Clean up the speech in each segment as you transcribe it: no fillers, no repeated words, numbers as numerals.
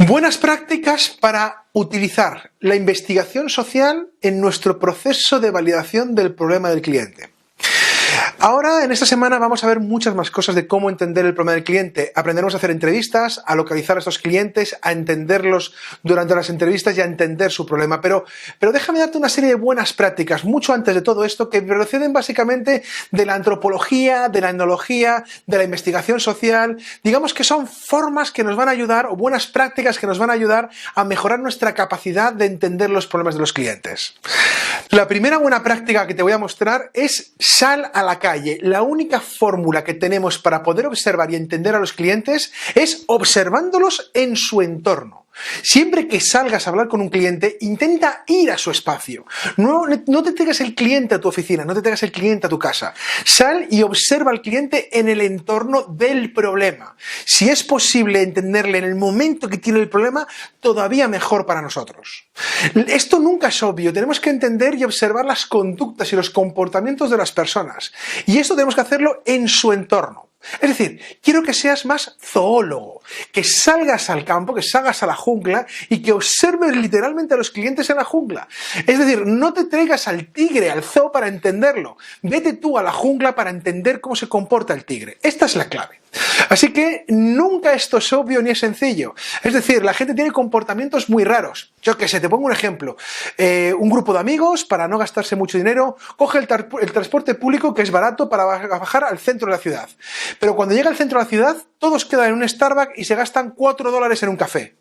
Buenas prácticas para utilizar la investigación social en nuestro proceso de validación del problema del cliente. Ahora, en esta semana, vamos a ver muchas más cosas de cómo entender el problema del cliente. Aprenderemos a hacer entrevistas, a localizar a estos clientes, a entenderlos durante las entrevistas y a entender su problema. Pero déjame darte una serie de buenas prácticas, mucho antes de todo esto, que proceden básicamente de la antropología, de la etnología, de la investigación social. Digamos que son formas que nos van a ayudar, o buenas prácticas que nos van a ayudar a mejorar nuestra capacidad de entender los problemas de los clientes. La primera buena práctica que te voy a mostrar es sal a la calle. La única fórmula que tenemos para poder observar y entender a los clientes es observándolos en su entorno. Siempre que salgas a hablar con un cliente, intenta ir a su espacio. No te traigas el cliente a tu oficina, no te traigas el cliente a tu casa. Sal y observa al cliente en el entorno del problema. Si es posible entenderle en el momento que tiene el problema, todavía mejor para nosotros. Esto nunca es obvio. Tenemos que entender y observar las conductas y los comportamientos de las personas. Y esto tenemos que hacerlo en su entorno. Es decir, quiero que seas más zoólogo, que salgas al campo, que salgas a la jungla y que observes literalmente a los clientes en la jungla. Es decir, no te traigas al tigre, al zoo para entenderlo. Vete tú a la jungla para entender cómo se comporta el tigre. Esta es la clave. Así que nunca esto es obvio ni es sencillo. Es decir, la gente tiene comportamientos muy raros. Yo qué sé, te pongo un ejemplo. Un grupo de amigos, para no gastarse mucho dinero, coge el transporte público que es barato para bajar al centro de la ciudad. Pero cuando llega al centro de la ciudad, todos quedan en un Starbucks y se gastan $4 en un café.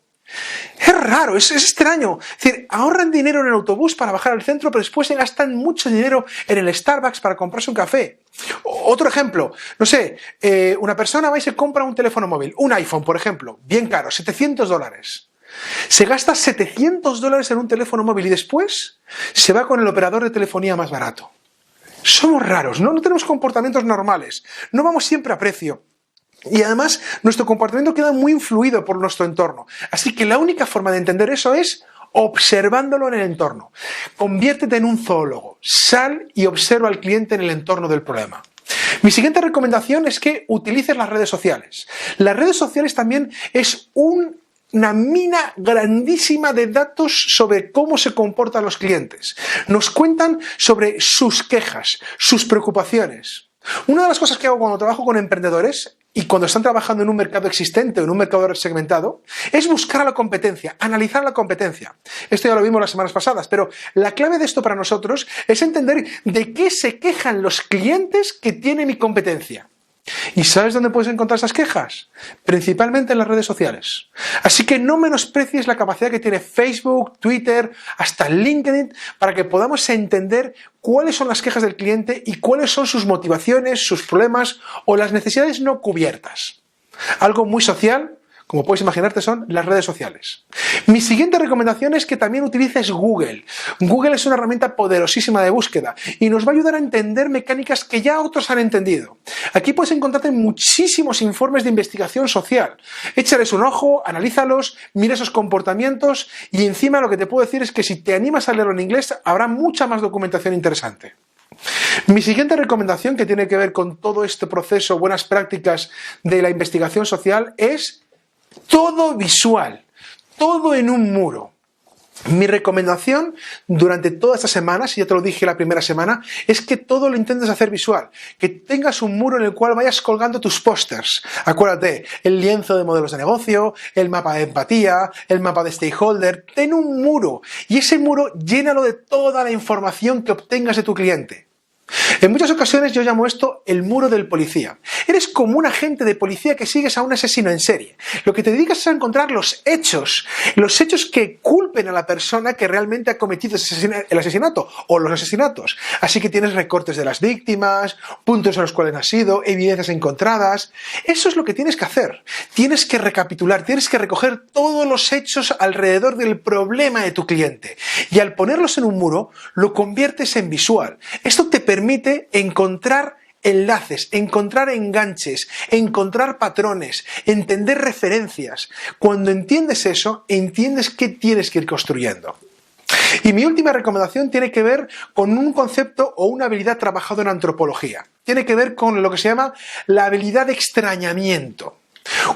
Es raro, es extraño. Es decir, ahorran dinero en el autobús para bajar al centro, pero después se gastan mucho dinero en el Starbucks para comprarse un café. Otro ejemplo, no sé, una persona va y se compra un teléfono móvil, un iPhone, por ejemplo, bien caro, $700. Se gasta $700 en un teléfono móvil y después se va con el operador de telefonía más barato. Somos raros, no tenemos comportamientos normales, no vamos siempre a precio. Y además, nuestro comportamiento queda muy influido por nuestro entorno. Así que la única forma de entender eso es observándolo en el entorno. Conviértete en un zoólogo. Sal y observa al cliente en el entorno del problema. Mi siguiente recomendación es que utilices las redes sociales. Las redes sociales también es una mina grandísima de datos sobre cómo se comportan los clientes. Nos cuentan sobre sus quejas, sus preocupaciones. Una de las cosas que hago cuando trabajo con emprendedores y cuando están trabajando en un mercado existente o en un mercado segmentado es buscar a la competencia, analizar la competencia. Esto ya lo vimos las semanas pasadas, pero la clave de esto para nosotros es entender de qué se quejan los clientes que tiene mi competencia. ¿Y sabes dónde puedes encontrar esas quejas? Principalmente en las redes sociales. Así que no menosprecies la capacidad que tiene Facebook, Twitter, hasta LinkedIn para que podamos entender cuáles son las quejas del cliente y cuáles son sus motivaciones, sus problemas o las necesidades no cubiertas. Algo muy social, como puedes imaginarte, son las redes sociales. Mi siguiente recomendación es que también utilices Google. Google es una herramienta poderosísima de búsqueda y nos va a ayudar a entender mecánicas que ya otros han entendido. Aquí puedes encontrarte muchísimos informes de investigación social. Échales un ojo, analízalos, mira esos comportamientos y encima lo que te puedo decir es que si te animas a leerlo en inglés habrá mucha más documentación interesante. Mi siguiente recomendación, que tiene que ver con todo este proceso, buenas prácticas de la investigación social, es todo visual, todo en un muro. Mi recomendación durante todas estas semanas, y ya te lo dije la primera semana, es que todo lo intentes hacer visual, que tengas un muro en el cual vayas colgando tus pósters. Acuérdate, el lienzo de modelos de negocio, el mapa de empatía, el mapa de stakeholder, ten un muro y ese muro llénalo de toda la información que obtengas de tu cliente. En muchas ocasiones yo llamo esto el muro del policía. Eres como un agente de policía que sigues a un asesino en serie. Lo que te dedicas es a encontrar los hechos que culpen a la persona que realmente ha cometido el asesinato o los asesinatos. Así que tienes recortes de las víctimas, puntos en los cuales han sido, evidencias encontradas. Eso es lo que tienes que hacer. Tienes que recapitular, tienes que recoger todos los hechos alrededor del problema de tu cliente. Y al ponerlos en un muro, lo conviertes en visual. Esto te permite encontrar enlaces, encontrar enganches, encontrar patrones, entender referencias. Cuando entiendes eso, entiendes qué tienes que ir construyendo. Y mi última recomendación tiene que ver con un concepto o una habilidad trabajado en antropología. Tiene que ver con lo que se llama la habilidad de extrañamiento.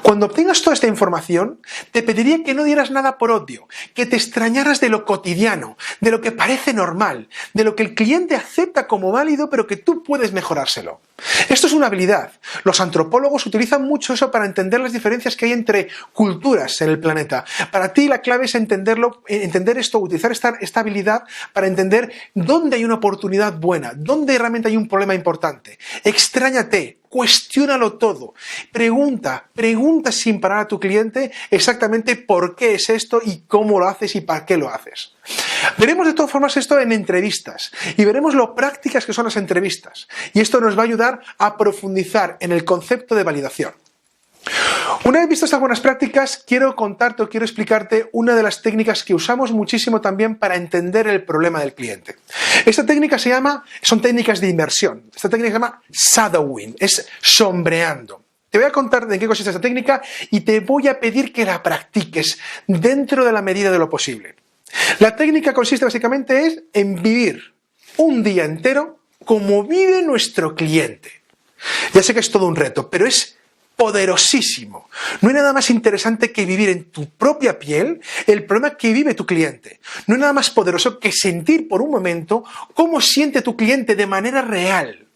Cuando obtengas toda esta información, te pediría que no dieras nada por obvio, que te extrañaras de lo cotidiano, de lo que parece normal, de lo que el cliente acepta como válido, pero que tú puedes mejorárselo. Esto es una habilidad. Los antropólogos utilizan mucho eso para entender las diferencias que hay entre culturas en el planeta. Para ti la clave es entender esto, utilizar esta habilidad para entender dónde hay una oportunidad buena, dónde realmente hay un problema importante. Extráñate, cuestiónalo todo. Pregunta sin parar a tu cliente exactamente por qué es esto y cómo lo haces y para qué lo haces. Veremos de todas formas esto en entrevistas y veremos lo prácticas que son las entrevistas. Y esto nos va a ayudar a profundizar en el concepto de validación. Una vez vistas algunas prácticas, quiero contarte o quiero explicarte una de las técnicas que usamos muchísimo también para entender el problema del cliente. Esta técnica son técnicas de inmersión. Esta técnica se llama shadowing, es sombreando. Te voy a contar de qué consiste esta técnica y te voy a pedir que la practiques dentro de la medida de lo posible. La técnica consiste básicamente en vivir un día entero como vive nuestro cliente. Ya sé que es todo un reto, pero es poderosísimo. No hay nada más interesante que vivir en tu propia piel el problema que vive tu cliente. No hay nada más poderoso que sentir por un momento cómo siente tu cliente de manera real.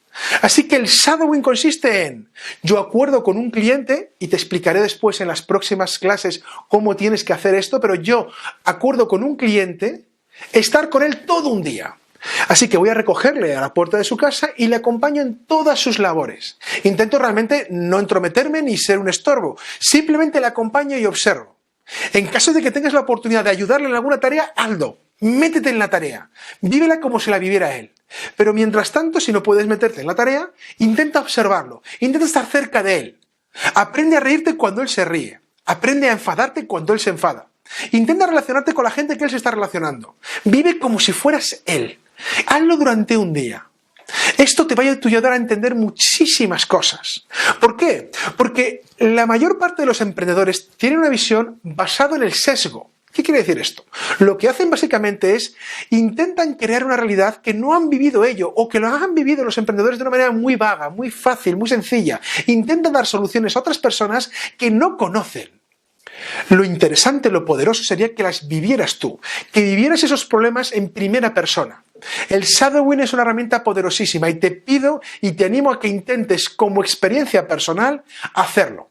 Así que el shadowing consiste en: yo acuerdo con un cliente, y te explicaré después en las próximas clases cómo tienes que hacer esto, pero yo acuerdo con un cliente estar con él todo un día. Así que voy a recogerle a la puerta de su casa y le acompaño en todas sus labores. Intento realmente no entrometerme ni ser un estorbo, simplemente le acompaño y observo. En caso de que tengas la oportunidad de ayudarle en alguna tarea, hazlo. Métete en la tarea, vívela como si la viviera él. Pero mientras tanto, si no puedes meterte en la tarea, intenta observarlo, intenta estar cerca de él. Aprende a reírte cuando él se ríe, aprende a enfadarte cuando él se enfada. Intenta relacionarte con la gente que él se está relacionando. Vive como si fueras él. Hazlo durante un día. Esto te va a ayudar a entender muchísimas cosas. ¿Por qué? Porque la mayor parte de los emprendedores tienen una visión basada en el sesgo. ¿Qué quiere decir esto? Lo que hacen básicamente es intentan crear una realidad que no han vivido ellos o que lo han vivido los emprendedores de una manera muy vaga, muy fácil, muy sencilla. Intentan dar soluciones a otras personas que no conocen. Lo interesante, lo poderoso sería que las vivieras tú, que vivieras esos problemas en primera persona. El shadowing es una herramienta poderosísima y te pido y te animo a que intentes como experiencia personal hacerlo.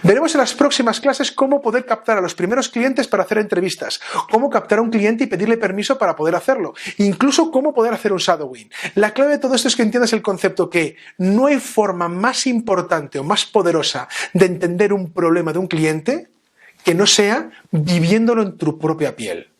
Veremos en las próximas clases cómo poder captar a los primeros clientes para hacer entrevistas, cómo captar a un cliente y pedirle permiso para poder hacerlo, incluso cómo poder hacer un shadowing. La clave de todo esto es que entiendas el concepto que no hay forma más importante o más poderosa de entender un problema de un cliente que no sea viviéndolo en tu propia piel.